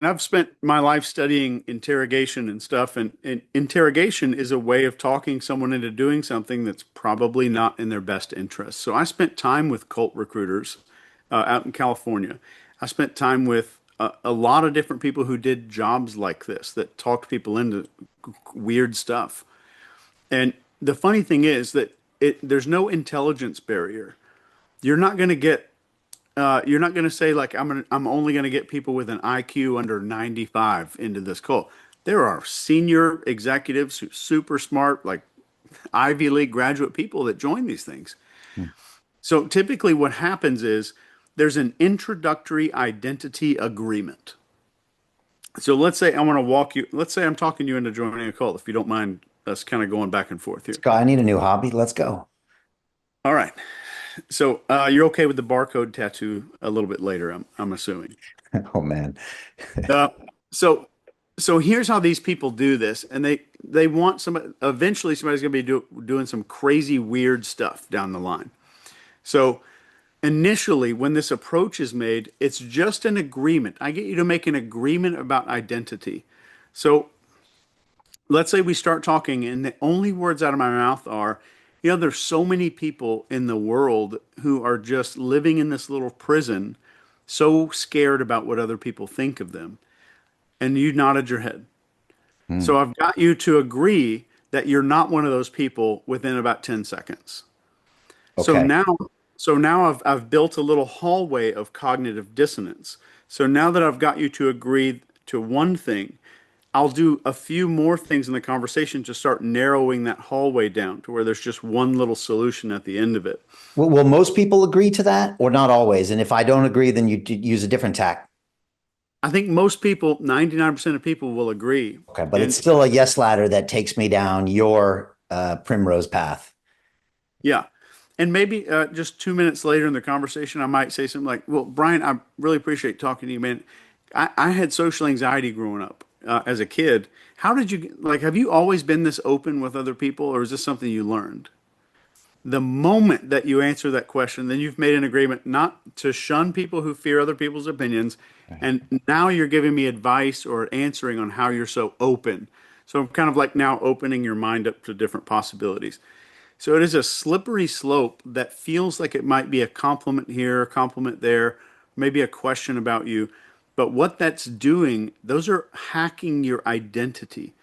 And I've spent my life studying interrogation and stuff, and interrogation is a way of talking someone into doing something that's probably not in their best interest. So I spent time with cult recruiters out in California. I spent time with a lot of different people who did jobs like this that talked people into weird stuff. And the funny thing is that there's no intelligence barrier. You're not going to get you're not going to say like I'm only going to get people with an IQ under 95 into this cult. There are senior executives who super smart, like Ivy League graduate people that join these things. Hmm. So typically what happens is there's an introductory identity agreement. So let's say I want to walk you, let's say I'm talking you into joining a cult, if you don't mind us kind of going back and forth here. Scott, I need a new hobby. Let's go. All right. So you're okay with the barcode tattoo a little bit later, I'm assuming. Oh man. Uh, so so here's how these people do this, and they want somebody. Eventually, somebody's going to be doing some crazy, weird stuff down the line. So initially, when this approach is made, it's just an agreement. I get you to make an agreement about identity. So let's say we start talking, and the only words out of my mouth are, there's so many people in the world who are just living in this little prison, so scared about what other people think of them. And you nodded your head. Hmm. So I've got you to agree that you're not one of those people within about 10 seconds. So Okay. now, so now I've built a little hallway of cognitive dissonance. So now that I've got you to agree to one thing, I'll do a few more things in the conversation to start narrowing that hallway down to where there's just one little solution at the end of it. Will most people agree to that or not always? And if I don't agree, then use a different tack. I think most people, 99% of people will agree. Okay. But it's And still a yes ladder that takes me down your primrose path. yeah. And maybe just 2 minutes later in the conversation, I might say something like, well, Brian, I really appreciate talking to you, man. I had social anxiety growing up as a kid. How did you, like, have you always been this open with other people, or is this something you learned? The moment that you answer that question, then you've made an agreement not to shun people who fear other people's opinions. Right. And now you're giving me advice or answering on how you're so open. So I'm kind of like now opening your mind up to different possibilities. So it is a slippery slope that feels like it might be a compliment here, a compliment there, maybe a question about you. But what that's doing, those are hacking your identity.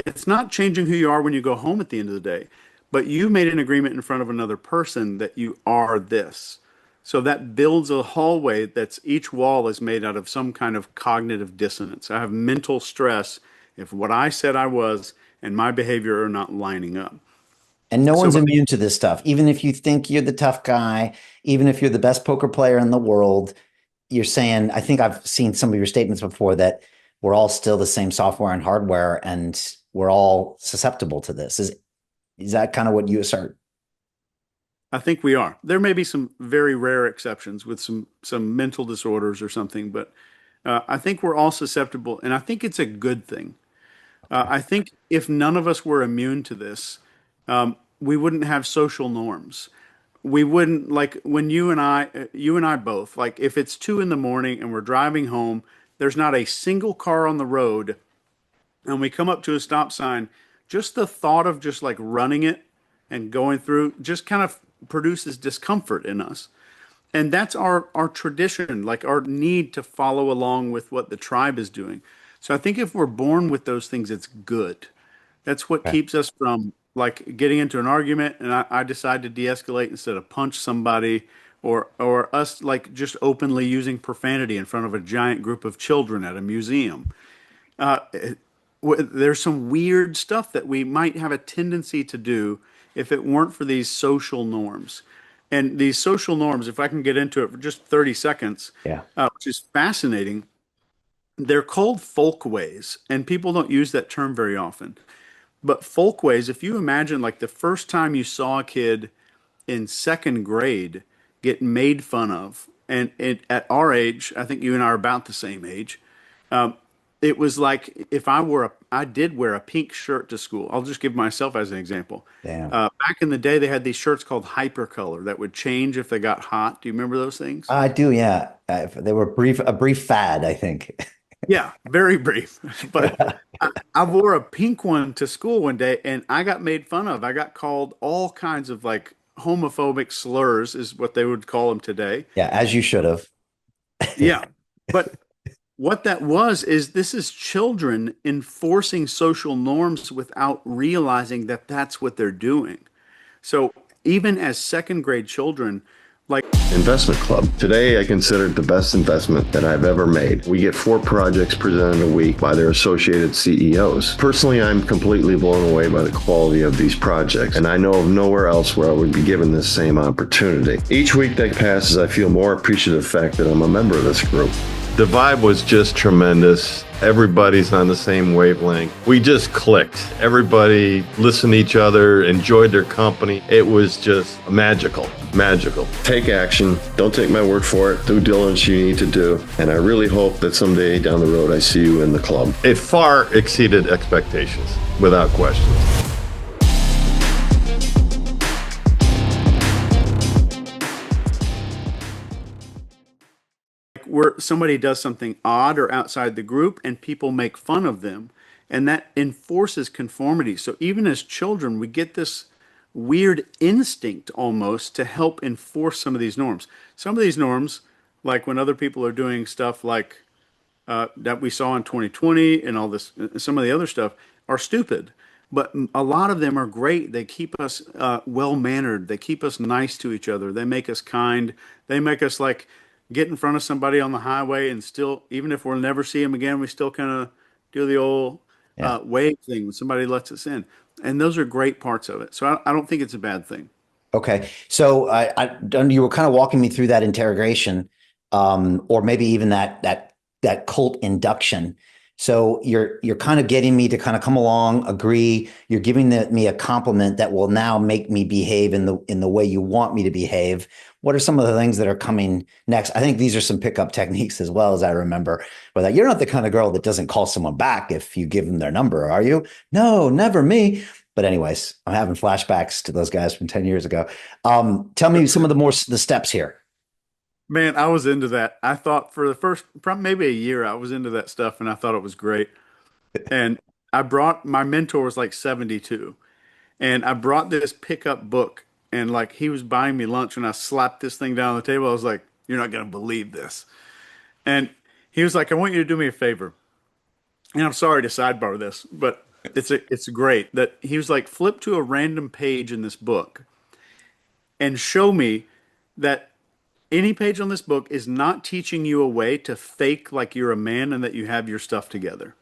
It's not changing who you are when you go home at the end of the day, but you made an agreement in front of another person that you are this. So that builds a hallway that's each wall is made out of some kind of cognitive dissonance. I have mental stress if what I said I was and my behavior are not lining up. And no So one's by immune to this stuff. Even if you think you're the tough guy, even if you're the best poker player in the world, you're saying, I think I've seen some of your statements before that we're all still the same software and hardware and we're all susceptible to this. Is that kind of what you assert? I think we are. There may be some very rare exceptions with some mental disorders or something, but I think we're all susceptible, and I think it's a good thing. I think if none of us were immune to this, we wouldn't have social norms. We wouldn't like when you and I both, like if it's 2 in the morning and we're driving home, there's not a single car on the road, and we come up to a stop sign, just the thought of just like running it and going through just kind of produces discomfort in us. And that's our tradition, like our need to follow along with what the tribe is doing. So I think if we're born with those things, it's good. That's what Okay. keeps us from like getting into an argument and I decide to de-escalate instead of punch somebody or us like just openly using profanity in front of a giant group of children at a museum. Uh, there's some weird stuff that we might have a tendency to do if it weren't for these social norms. And these social norms, if I can get into it for just 30 seconds, Yeah. which is fascinating, they're called folkways, and people don't use that term very often. But folkways, if you imagine like the first time you saw a kid in second grade get made fun of, and at our age, I think you and I are about the same age. Um, it was like if I did wear a pink shirt to school. I'll just give myself as an example. Damn. Back in the day, they had these shirts called hypercolor that would change if they got hot. Do you remember those things? I do. Yeah. They were a brief fad, I think. Yeah, very brief. But I wore a pink one to school one day and I got made fun of. I got called all kinds of like homophobic slurs, is what they would call them today. Yeah, as you should have. Yeah. But what that was is this is children enforcing social norms without realizing that that's what they're doing. So even as second grade children, like, Investment Club. Today, I consider it the best investment that I've ever made. We get 4 projects presented a week by their associated CEOs. Personally, I'm completely blown away by the quality of these projects, and I know of nowhere else where I would be given this same opportunity. Each week that passes, I feel more appreciative of the fact that I'm a member of this group. The vibe was just tremendous. Everybody's on the same wavelength. We just clicked. Everybody listened to each other, enjoyed their company. It was just magical, magical. Take action. Don't take my word for it. Due diligence you need to do. And I really hope that someday down the road I see you in the club. It far exceeded expectations, without question. where somebody does something odd or outside the group and people make fun of them, and that enforces conformity. So even as children, we get this weird instinct almost to help enforce some of these norms. Some of these norms, like when other people are doing stuff like that we saw in 2020 and all this, some of the other stuff are stupid. But a lot of them are great. They keep us well mannered. They keep us nice to each other. They make us kind. They make us like get in front of somebody on the highway and still, even if we'll never see them again, we still kind of do the old Yeah. wave thing when somebody lets us in. And those are great parts of it. So I don't think it's a bad thing. Okay. So you were kind of walking me through that interrogation, or maybe even that cult induction. So you're kind of getting me to kind of come along, agree. You're giving me a compliment that will now make me behave in the way you want me to behave. What are some of the things that are coming next? I think these are some pickup techniques as well, as I remember. But that you're not the kind of girl that doesn't call someone back if you give them their number, are you? No, never me. But anyways, I'm having flashbacks to those guys from 10 years ago. Tell me some of the steps here. Man, I was into that. I thought for the first, probably maybe a year, I was into that stuff and I thought it was great. And I brought my mentor was like 72. And I brought this pickup book, and like he was buying me lunch, and I slapped this thing down on the table. I was like, "You're not gonna believe this." And he was like, "I want you to do me a favor." And I'm sorry to sidebar this, but it's great that he was like, flip to a random page in this book and show me that any page on this book is not teaching you a way to fake like you're a man and that you have your stuff together.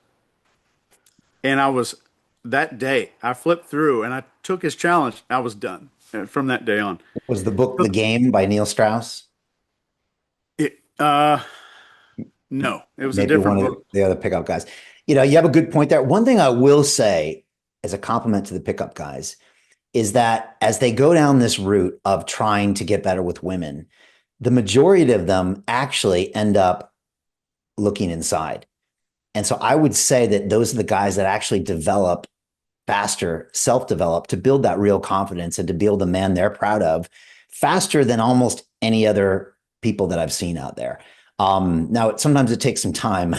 And I was that day, I flipped through and I took his challenge. I was done from that day on. Was the book The Game by Neil Strauss? It, no, it was a Maybe one different of book. the other pickup guys. You know, you have a good point there. One thing I will say as a compliment to the pickup guys is that as they go down this route of trying to get better with women, the majority of them actually end up looking inside. And so I would say that those are the guys that actually develop faster, self-develop to build that real confidence and to build a man they're proud of faster than almost any other people that I've seen out there. Now, sometimes it takes some time,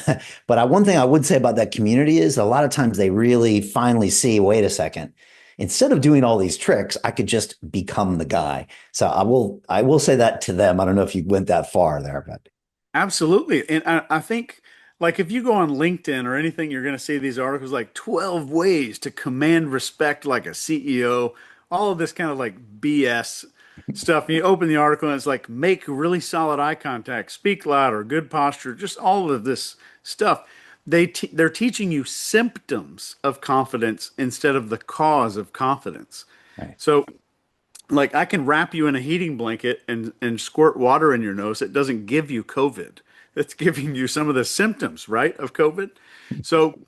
but one thing I would say about that community is a lot of times they really finally see, wait a second, instead of doing all these tricks, I could just become the guy. So I will say that to them. I don't know if you went that far there, but Absolutely. And I think, like, if you go on LinkedIn or anything, you're going to see these articles like 12 ways to command respect like a CEO, all of this kind of like BS stuff. And you open the article and it's like, make really solid eye contact, speak louder, good posture, just all of this stuff. They're teaching you symptoms of confidence instead of the cause of confidence. right. So like I can wrap you in a heating blanket and squirt water in your nose. It doesn't give you COVID. It's giving you some of the symptoms, right, of COVID. So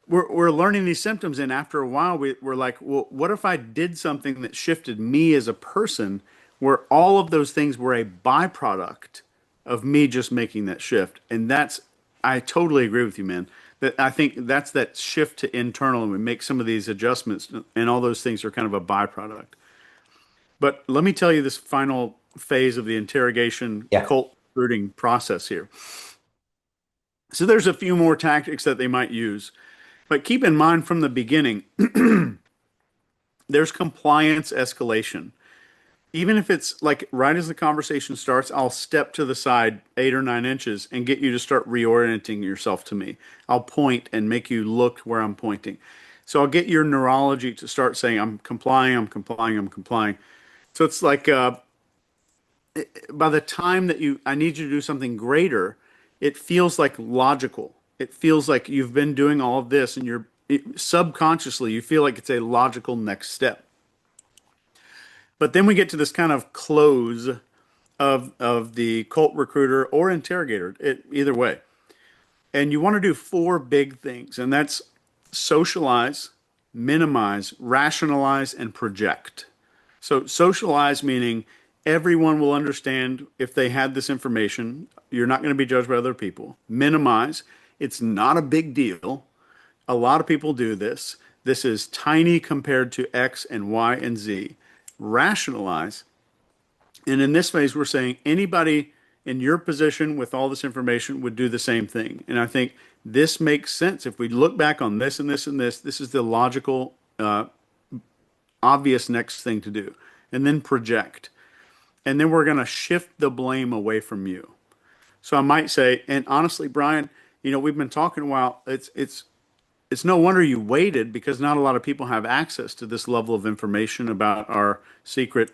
we're learning these symptoms, and after a while, we're like, well, what if I did something that shifted me as a person, where all of those things were a byproduct of me just making that shift? And that's, I totally agree with you, man. That I think that's that shift to internal, and we make some of these adjustments, and all those things are kind of a byproduct. But let me tell you this final phase of the interrogation Yeah. cult recruiting process here. So there's a few more tactics that they might use. But keep in mind from the beginning, there's compliance escalation. Even if it's like right as the conversation starts, I'll step to the side 8 or 9 inches and get you to start reorienting yourself to me. I'll point and make you look where I'm pointing. So I'll get your neurology to start saying, I'm complying, I'm complying, I'm complying. So it's like by the time that I need you to do something greater, it feels like logical. It feels like you've been doing all of this and subconsciously, you feel like it's a logical next step. But then we get to this kind of close of the cult recruiter or interrogator, either way. And you want to do four big things, and that's socialize, minimize, rationalize, and project. So socialize meaning everyone will understand if they had this information. You're not going to be judged by other people. Minimize, it's not a big deal. A lot of people do this. This is tiny compared to X and Y and Z. Rationalize, and in this phase, we're saying anybody in your position with all this information would do the same thing. And I think this makes sense. If we look back on this and this and this is the logical, obvious next thing to do. And then project. And then we're going to shift the blame away from you. So I might say, and honestly, Brian, we've been talking a while. It's no wonder you waited because not a lot of people have access to this level of information about our secret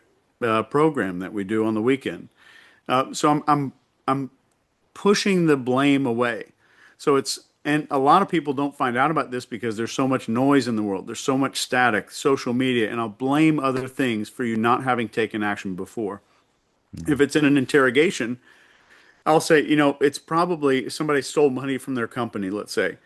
program that we do on the weekend. So I'm pushing the blame away. And a lot of people don't find out about this because there's so much noise in the world. There's so much static, social media, and I'll blame other things for you not having taken action before. If it's in an interrogation, I'll say, it's probably somebody stole money from their company, let's say.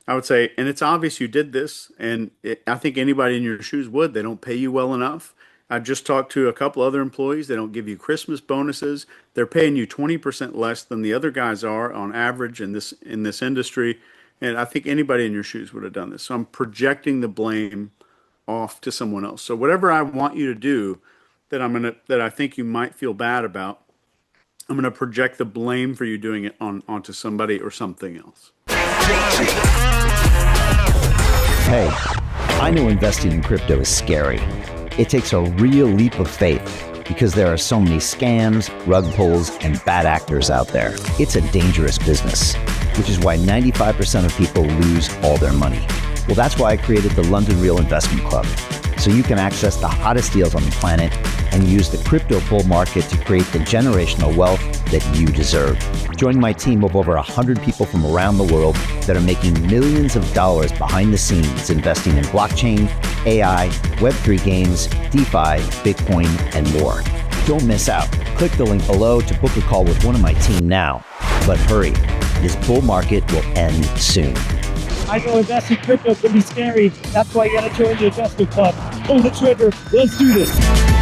I would say, and it's obvious you did this, and I think anybody in your shoes would. They don't pay you well enough. I just talked to a couple other employees. They don't give you Christmas bonuses. They're paying you 20% less than the other guys are on average in this industry. And I think anybody in your shoes would have done this. So I'm projecting the blame off to someone else. So whatever I want you to do that I think you might feel bad about, I'm gonna project the blame for you doing it onto somebody or something else. Hey, I know investing in crypto is scary. It takes a real leap of faith because there are so many scams, rug pulls, and bad actors out there. It's a dangerous business, which is why 95% of people lose all their money. Well, that's why I created the London Real Investment Club, so you can access the hottest deals on the planet and use the crypto bull market to create the generational wealth that you deserve. Join my team of over 100 people from around the world that are making millions of dollars behind the scenes investing in blockchain, AI, Web3 games, DeFi, Bitcoin, and more. Don't miss out. Click the link below to book a call with one of my team now. But hurry, this bull market will end soon. I know investing in crypto can be scary. That's why you gotta join the investment club. Pull the trigger. Let's do this.